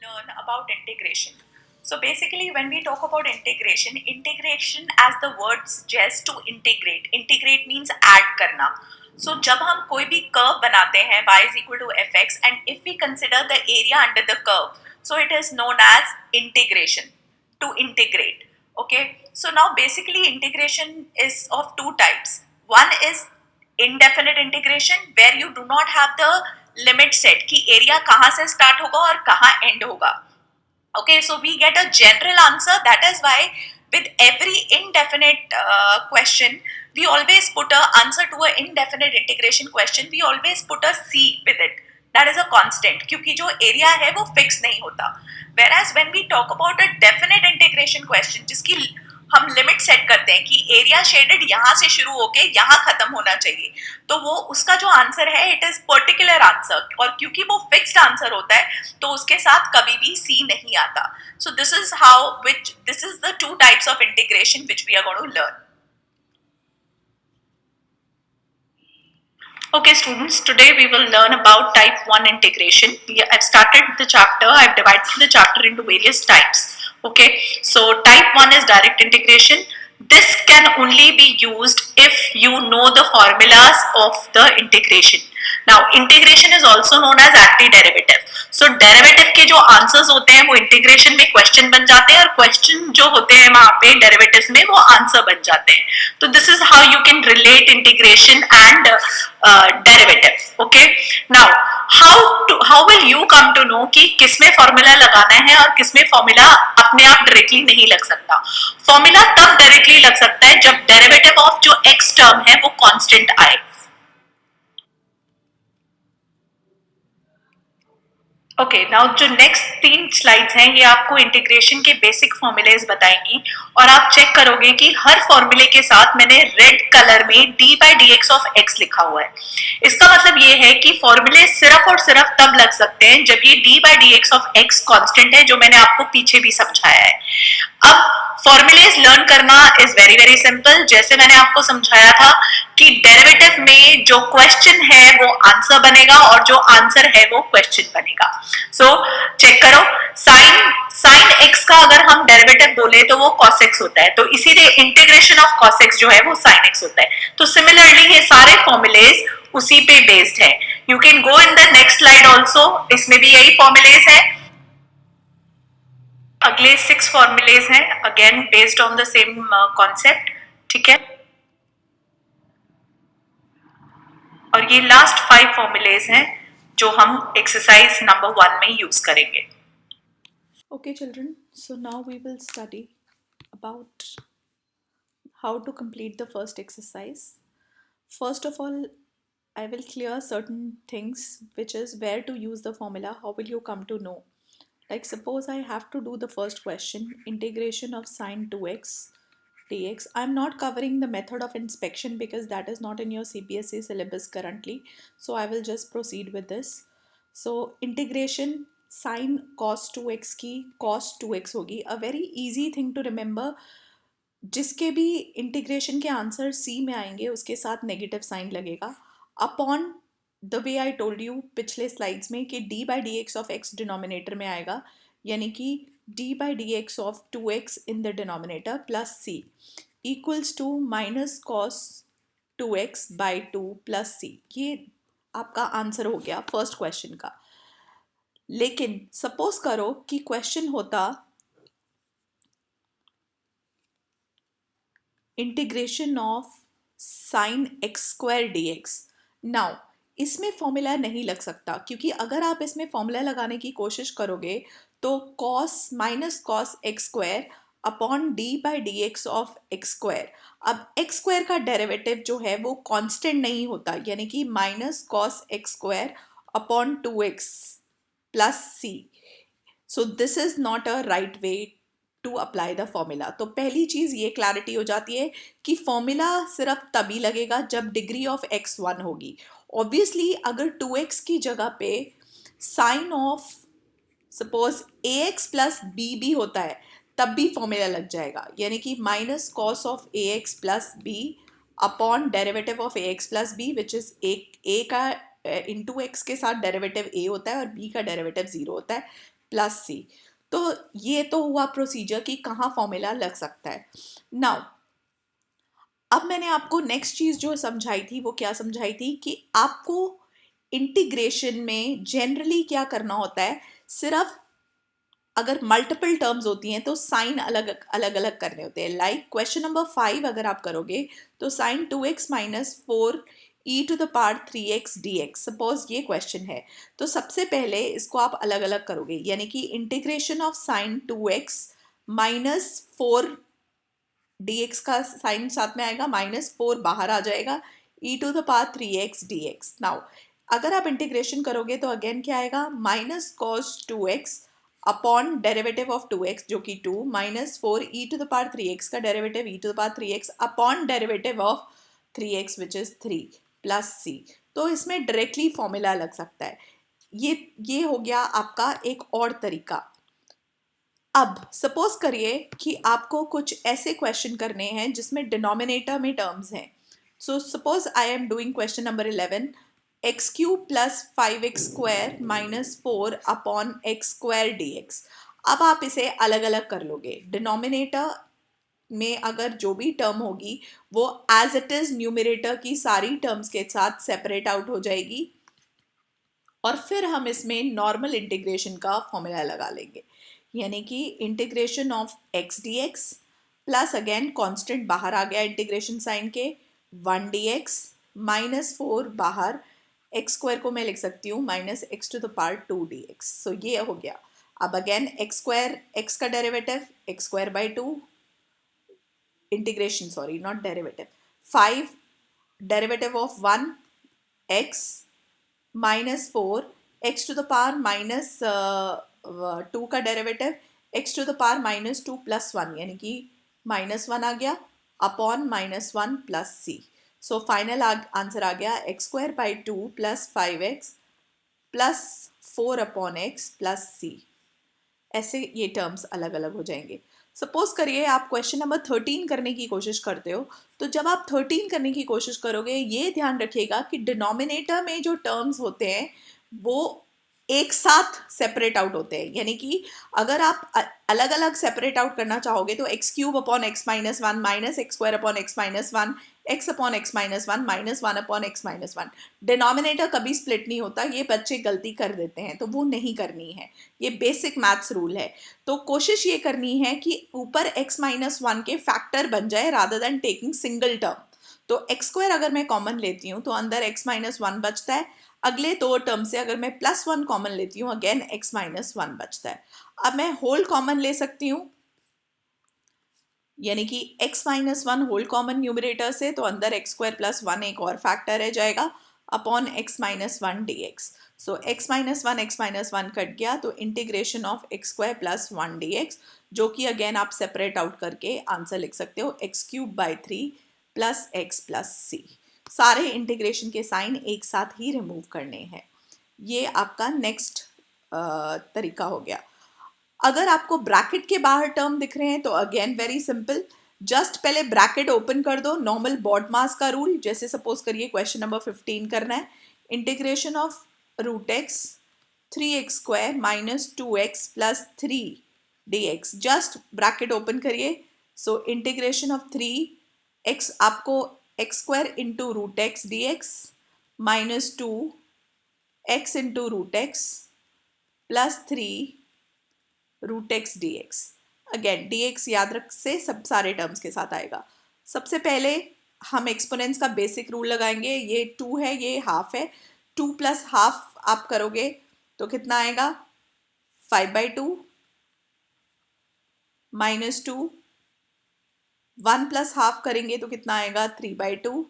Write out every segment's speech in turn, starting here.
learn about integration. So basically when we talk about integration, integration as the word suggests to integrate. Integrate means add करना. So जब हम कोई भी curve बनाते हैं y is equal to fx and if we consider the area under the curve, so it is known as integration, to integrate. Okay, so now basically integration is of two types. One is indefinite integration where you do not have the limit set कि area कहाँ से start होगा और कहाँ end होगा. Okay, so we get a general answer. That is why with every indefinite question, we always put a answer to a indefinite integration question. We always put a c with it. That is a constant क्योंकि जो area है वो fix नहीं होता. Whereas when we talk about a definite integration question जिसकी हम limit set करते हैं कि एरिया शेडेड यहाँ से शुरू होके यहाँ खत्म होना चाहिए, तो वो उसका जो आंसर है इट इज पर्टिकुलर आंसर, और क्योंकि वो फिक्स्ड आंसर होता है तो उसके साथ कभी भी सी नहीं आता. So this is the two types of integration which we are going to learn. Okay students, today we will learn about type 1 integration. I've started the chapter, I've divided the chapter into various types. Okay, so type 1 is direct integration. This can only be used if you know the formulas of the integration. Now integration is also known as antiderivative. So derivative के जो answers होते हैं वो integration में question बन जाते हैं और क्वेश्चन जो होते हैं वहां पे डेरिवेटिव्स में वो आंसर बन जाते हैं. तो this is how you can relate integration and derivative. Okay, now how will you come to know कि किसमें फॉर्मूला लगाना है और किसमें फॉर्मूला अपने आप डायरेक्टली नहीं लग सकता. फॉर्मूला तब डायरेक्टली लग सकता है जब डेरिवेटिव ऑफ जो एक्स टर्म है वो कांस्टेंट आए. ओके, नाउ जो नेक्स्ट 3 स्लाइड्स हैं ये आपको इंटीग्रेशन के बेसिक फॉर्मूलेज बताएंगी और आप चेक करोगे कि हर फॉर्मूले के साथ मैंने रेड कलर में d by dx of x लिखा हुआ है. इसका मतलब ये है कि फॉर्मूले सिर्फ और सिर्फ तब लग सकते हैं जब ये d by dx of x constant है, जो मैंने आपको पीछे भी समझाया है. अब फॉर्मूलेज लर्न करना इज वेरी वेरी सिंपल. जैसे मैंने आपको समझाया था कि डेरिवेटिव में जो क्वेश्चन है वो आंसर बनेगा और जो आंसर है वो क्वेश्चन बनेगा. सो चेक करो, साइन एक्स का अगर हम डेरिवेटिव बोले तो वो cos x होता है, तो इसीलिए इंटीग्रेशन ऑफ cos x जो है वो sin x होता है. तो सिमिलरली ये सारे फॉर्मूलेज उसी पे बेस्ड है. You can go in the next slide also, इसमें भी यही फॉर्मूलेज है. अगले 6 फॉर्मूलेज हैं, again based on the same concept. ठीक है, और ये लास्ट 5 फॉर्मूलेज हैं जो हम एक्सरसाइज नंबर 1 में यूज करेंगे. Okay children, so now we will study about how to complete the first exercise. First of all, I will clear certain things, which is where to use the formula, how will you come to know. Like suppose I have to do the first question, integration of sine 2x dx. I'm not covering the method of inspection because that is not in your CBSE syllabus currently, so I will just proceed with this. So integration sin cos 2x की cos 2x होगी. A very easy thing to remember, जिसके भी integration के answer c में आएंगे उसके साथ negative sign लगेगा upon the way I told you पिछले स्लाइड्स में कि d by dx of x denominator में आएगा, यानी कि d by dx ऑफ 2x in the denominator plus c equals to minus cos 2x by 2 plus c. ये आपका आंसर हो गया फर्स्ट क्वेश्चन का. लेकिन सपोज करो कि क्वेश्चन होता integration of sine x square D x. Now इसमें फॉर्मूला नहीं लग सकता, क्योंकि अगर आप इसमें फॉर्मूला लगाने की कोशिश करोगे तो cos minus cos x square upon D by D x of x square. अब एक्स स्क्वायर का डेरिवेटिव जो है वो कांस्टेंट नहीं होता, यानी कि minus cos x square upon 2x plus c. So this is not a right way to apply the formula. तो पहली चीज़ ये क्लैरिटी हो जाती है कि फॉर्मूला सिर्फ तभी लगेगा जब डिग्री ऑफ x 1 होगी. ऑब्वियसली अगर 2x की जगह पे sine of suppose ax plus b भी होता है तब भी फॉर्मूला लग जाएगा, यानी कि minus cos of ax plus b upon derivative of ax plus b which is a का इंटू एक्स के साथ डेरिवेटिव a होता है और b का डेरिवेटिव 0 होता है, प्लस सी। तो ये तो हुआ प्रोसीजर कि कहाँ फॉर्मूला लग सकता है। नाउ अब मैंने आपको नेक्स्ट चीज जो समझाई थी वो क्या समझाई थी कि आपको इंटीग्रेशन में जनरली क्या करना होता है, सिर्फ अगर मल्टीपल टर्म्स होती हैं तो साइन अलग अलग अलग करने होते हैं। लाइक क्वेश्चन नंबर 5 अगर आप करोगे तो sine 2x minus 4 e to the power 3x dx, suppose ये क्वेश्चन है, तो सबसे पहले इसको आप अलग अलग करोगे, यानी कि integration of sine 2x minus 4 dx का साइन साथ में आएगा, -4 बाहर आ जाएगा, e to the power 3x dx। Now अगर आप इंटीग्रेशन करोगे तो अगेन क्या आएगा, minus cos 2x upon derivative of 2x जो कि 2 -4 e to the power 3x का derivative e to the power 3x upon derivative of 3x which is 3 plus c। तो इसमें डायरेक्टली फॉर्मूला लग सकता है। ये हो गया आपका एक और तरीका। अब सपोज करिए कि आपको कुछ ऐसे क्वेश्चन करने हैं जिसमें डिनोमिनेटर में टर्म्स हैं। So suppose I am doing question number 11, x cube plus 5x square minus 4 upon x square dx। अब आप इसे अलग अलग कर लोगे। डिनोमिनेटर में अगर जो भी टर्म होगी वो एज इट इज न्यूमरेटर की सारी टर्म्स के साथ सेपरेट आउट हो जाएगी, और फिर हम इसमें नॉर्मल इंटीग्रेशन का फॉर्मूला लगा लेंगे, यानी कि integration of x d x plus again constant बाहर आ गया इंटीग्रेशन साइन के 1 dx -4 बाहर, एक्स स्क्वायर को मैं लिख सकती हूँ -x to the power 2 dx। So ये हो गया। अब अगेन एक्स स्क्वायर, एक्स का derivative x square by 2, integration sorry not derivative, 5 derivative of 1 x -4 x to the power -2 का derivative x to the power -2 plus 1, यानी कि -1 आ गया upon -1 plus c. So final answer आ गया x square by 2 plus 5x plus 4 upon x plus सी। ऐसे ये terms अलग अलग हो जाएंगे। सपोज करिए आप क्वेश्चन नंबर 13 करने की कोशिश करते हो, तो जब आप 13 करने की कोशिश करोगे ये ध्यान रखिएगा कि डिनोमिनेटर में जो टर्म्स होते हैं वो एक साथ सेपरेट आउट होते हैं, यानी कि अगर आप अलग अलग सेपरेट आउट करना चाहोगे तो x cube upon x minus one minus x square upon x minus one, x upon x minus one minus one upon x minus one. Denominator कभी स्प्लिट नहीं होता, ये बच्चे गलती कर देते हैं, तो वो नहीं करनी है, ये बेसिक मैथ्स रूल है। तो कोशिश ये करनी है कि ऊपर x माइनस वन के फैक्टर बन जाए rather than taking single term. तो एक्स स्क्वायर अगर मैं कॉमन लेती हूँ तो अंदर x माइनस वन बचता है, अगले दो टर्म से अगर मैं +1 कॉमन लेती हूँ अगेन x माइनस वन बचता है। अब मैं होल कॉमन ले सकती हूँ, यानी कि x minus one whole common numerator से, तो अंदर एक्स स्क्वायर प्लस वन एक और फैक्टर रह जाएगा upon x minus one d x. So x minus one cut गया, तो integration of x square plus one d x, जो कि अगेन आप सेपरेट आउट करके आंसर लिख सकते हो x cube by 3 plus x plus c. सारे इंटीग्रेशन के साइन एक साथ ही रिमूव करने हैं। ये आपका नेक्स्ट तरीका हो गया। अगर आपको ब्रैकेट के बाहर टर्म दिख रहे हैं तो अगेन वेरी सिंपल, जस्ट पहले ब्रैकेट ओपन कर दो, नॉर्मल बॉड मास का रूल। जैसे सपोज करिए क्वेश्चन नंबर 15 करना है, integration of root x 3x स्क्वायर minus 2x plus 3 dx, just bracket open करिए। सो इंटीग्रेशन ऑफ 3x आपको x square into root x d x minus 2x into root x plus 3 root x d x. Again d x याद रख से सब सारे terms के साथ आएगा। सबसे पहले हम एक्सपोनेंट्स का बेसिक रूल लगाएंगे, ये 2 है ये हाफ है, 2 प्लस हाफ आप करोगे तो कितना आएगा 5/2 माइनस 2, 1 प्लस हाफ करेंगे तो कितना आएगा 3/2,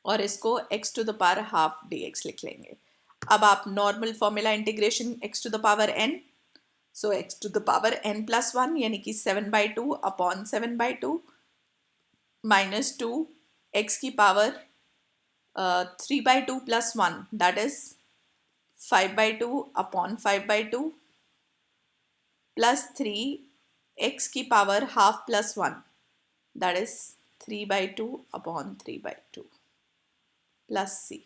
और इसको x to the power half dx लिख लेंगे। अब आप normal formula integration x to the power n, so x to the power n plus one, यानी कि 7/2 अपॉन 7/2 माइनस 2 x की power 3/2 plus one, that is 5/2 upon 5/2 plus 3 x की power half plus one, that is 3/2 upon 3/2 plus c।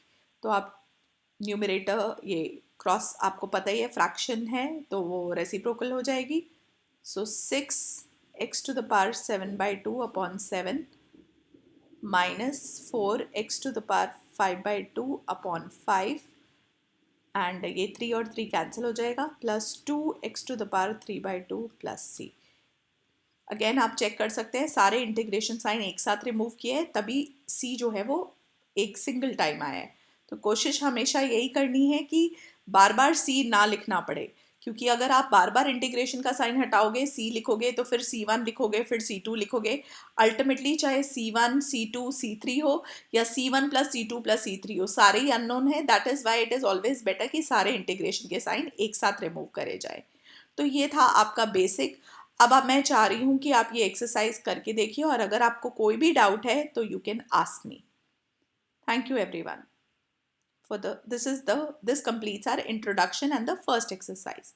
तो आप numerator ये cross आपको पता ही है फ्रैक्शन है तो वो रेसिप्रोकल हो जाएगी. सो 6x⁻7/2 upon 7 minus 4x⁻5/2 upon 5 and ये 3 और 3 कैंसिल हो जाएगा plus 2x⁻3/2 plus c. Again आप चेक कर सकते हैं सारे इंटीग्रेशन साइन एक साथ रिमूव किए हैं तभी c जो है वो एक सिंगल टाइम आया है. तो कोशिश हमेशा यही करनी है कि बार बार c ना लिखना पड़े, क्योंकि अगर आप बार बार इंटीग्रेशन का साइन हटाओगे c लिखोगे तो फिर c1 लिखोगे फिर c2 लिखोगे. अल्टीमेटली चाहे c1 c2 c3 हो या c1 plus c2 plus c3 हो, सारे ही अननोन है. That is why it is always better कि सारे इंटीग्रेशन के साइन एक साथ रिमूव करे जाए. तो ये था आपका बेसिक. अब मैं चाह रही हूँ कि आप ये एक्सरसाइज करके देखिए और अगर आपको कोई भी डाउट है तो you can ask me. Thank you everyone. This completes our introduction and the first exercise.